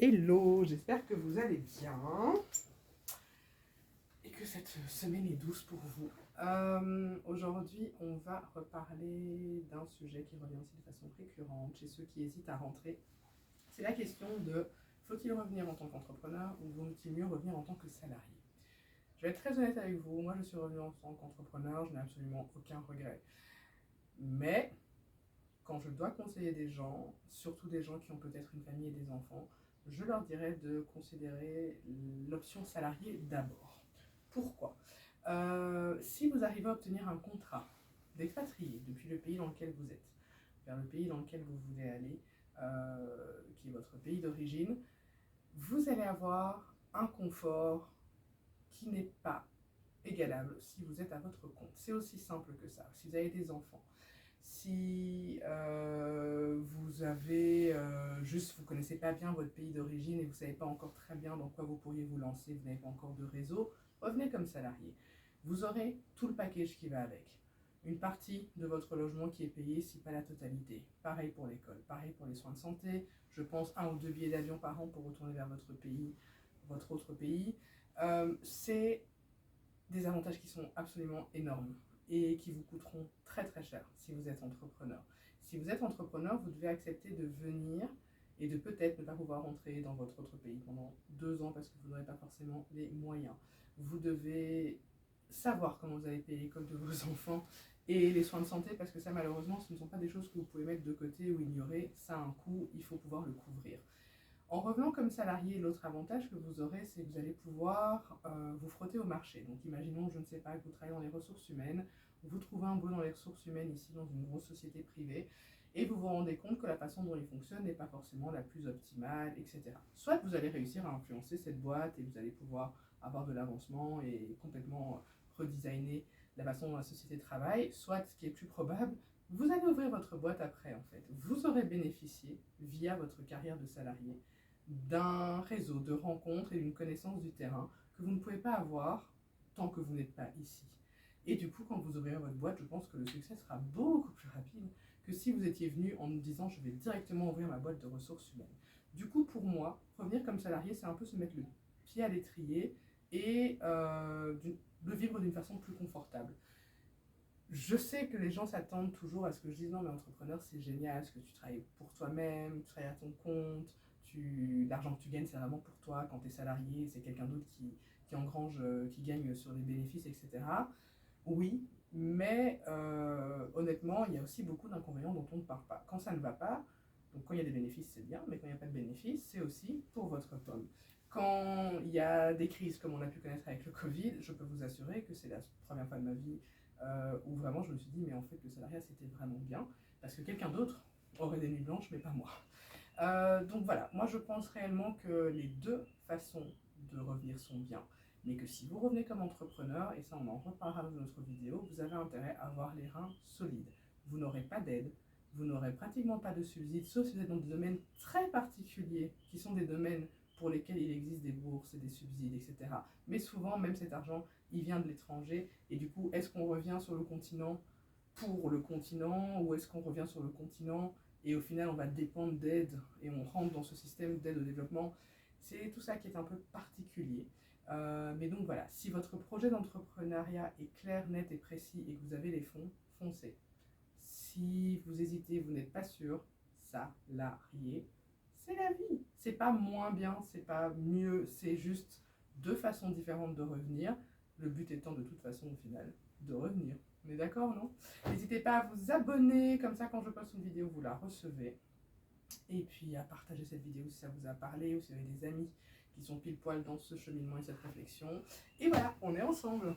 Hello, j'espère que vous allez bien et que cette semaine est douce pour vous. Aujourd'hui, on va reparler d'un sujet qui revient aussi de façon récurrente chez ceux qui hésitent à rentrer. C'est la question de faut-il revenir en tant qu'entrepreneur ou vaut-il mieux revenir en tant que salarié? Je vais être très honnête avec vous, moi je suis revenue en tant qu'entrepreneur, je n'ai absolument aucun regret. Mais quand je dois conseiller des gens, surtout des gens qui ont peut-être une famille et des enfants, je leur dirais de considérer l'option salariée d'abord. Pourquoi? Si vous arrivez à obtenir un contrat d'expatrié depuis le pays dans lequel vous êtes, vers le pays dans lequel vous voulez aller, qui est votre pays d'origine, vous allez avoir un confort qui n'est pas égalable si vous êtes à votre compte. C'est aussi simple que ça. Si vous avez des enfants, si vous avez vous connaissez pas bien votre pays d'origine et vous savez pas encore très bien dans quoi vous pourriez vous lancer, vous n'avez pas encore de réseau, revenez comme salarié. Vous aurez tout le package qui va avec. Une partie de votre logement qui est payée, si pas la totalité. Pareil pour l'école, pareil pour les soins de santé. Je pense 1 ou 2 billets d'avion par an pour retourner vers votre pays, votre autre pays. C'est des avantages qui sont absolument énormes et qui vous coûteront très très cher si vous êtes entrepreneur. Si vous êtes entrepreneur, vous devez accepter de venir et de peut-être ne pas pouvoir rentrer dans votre autre pays pendant 2 ans parce que vous n'aurez pas forcément les moyens. Vous devez savoir comment vous allez payer l'école de vos enfants et les soins de santé parce que ça malheureusement ce ne sont pas des choses que vous pouvez mettre de côté ou ignorer, ça a un coût, il faut pouvoir le couvrir. En revenant comme salarié, l'autre avantage que vous aurez, c'est que vous allez pouvoir vous frotter au marché. Donc imaginons, je ne sais pas, que vous travaillez dans les ressources humaines, vous trouvez un boulot dans les ressources humaines ici dans une grosse société privée, et vous vous rendez compte que la façon dont il fonctionne n'est pas forcément la plus optimale, etc. Soit vous allez réussir à influencer cette boîte et vous allez pouvoir avoir de l'avancement et complètement redesigner la façon dont la société travaille, soit, ce qui est plus probable, vous allez ouvrir votre boîte après en fait. Vous aurez bénéficié, via votre carrière de salarié, d'un réseau de rencontres et d'une connaissance du terrain que vous ne pouvez pas avoir tant que vous n'êtes pas ici. Et du coup, quand vous ouvrirez votre boîte, je pense que le succès sera beaucoup plus rapide que si vous étiez venu en nous disant je vais directement ouvrir ma boîte de ressources humaines. Du coup, pour moi, revenir comme salarié, c'est un peu se mettre le pied à l'étrier et de vivre d'une façon plus confortable. Je sais que les gens s'attendent toujours à ce que je dise non mais entrepreneur c'est génial, parce que tu travailles pour toi-même, tu travailles à ton compte, l'argent que tu gagnes c'est vraiment pour toi, quand tu es salarié c'est quelqu'un d'autre qui engrange, qui gagne sur les bénéfices, etc. Oui, mais honnêtement il y a aussi beaucoup d'inconvénients dont on ne parle pas. Quand ça ne va pas, donc quand il y a des bénéfices c'est bien, mais quand il n'y a pas de bénéfices c'est aussi pour votre pomme. Quand il y a des crises comme on a pu connaître avec le Covid, je peux vous assurer que c'est la première fois de ma vie où vraiment je me suis dit mais en fait le salariat c'était vraiment bien parce que quelqu'un d'autre aurait des nuits blanches mais pas moi. Donc voilà, moi je pense réellement que les deux façons de revenir sont bien, mais que si vous revenez comme entrepreneur, et ça on en reparlera dans notre vidéo, vous avez intérêt à avoir les reins solides. Vous n'aurez pas d'aide, vous n'aurez pratiquement pas de subsides, sauf si vous êtes dans des domaines très particuliers qui sont des domaines pour lesquels il existe des bourses et des subsides, etc. Mais souvent, même cet argent, il vient de l'étranger. Et du coup, est-ce qu'on revient sur le continent pour le continent ou est-ce qu'on revient sur le continent et au final, on va dépendre d'aide et on rentre dans ce système d'aide au développement? C'est tout ça qui est un peu particulier. Mais donc voilà, si votre projet d'entrepreneuriat est clair, net et précis et que vous avez les fonds, foncez. Si vous hésitez, vous n'êtes pas sûr, salarié, c'est la vie. C'est pas moins bien, c'est pas mieux, c'est juste deux façons différentes de revenir. Le but étant de toute façon au final de revenir. On est d'accord, non? N'hésitez pas à vous abonner, comme ça quand je poste une vidéo, vous la recevez. Et puis à partager cette vidéo si ça vous a parlé ou si vous avez des amis qui sont pile poil dans ce cheminement et cette réflexion. Et voilà, on est ensemble.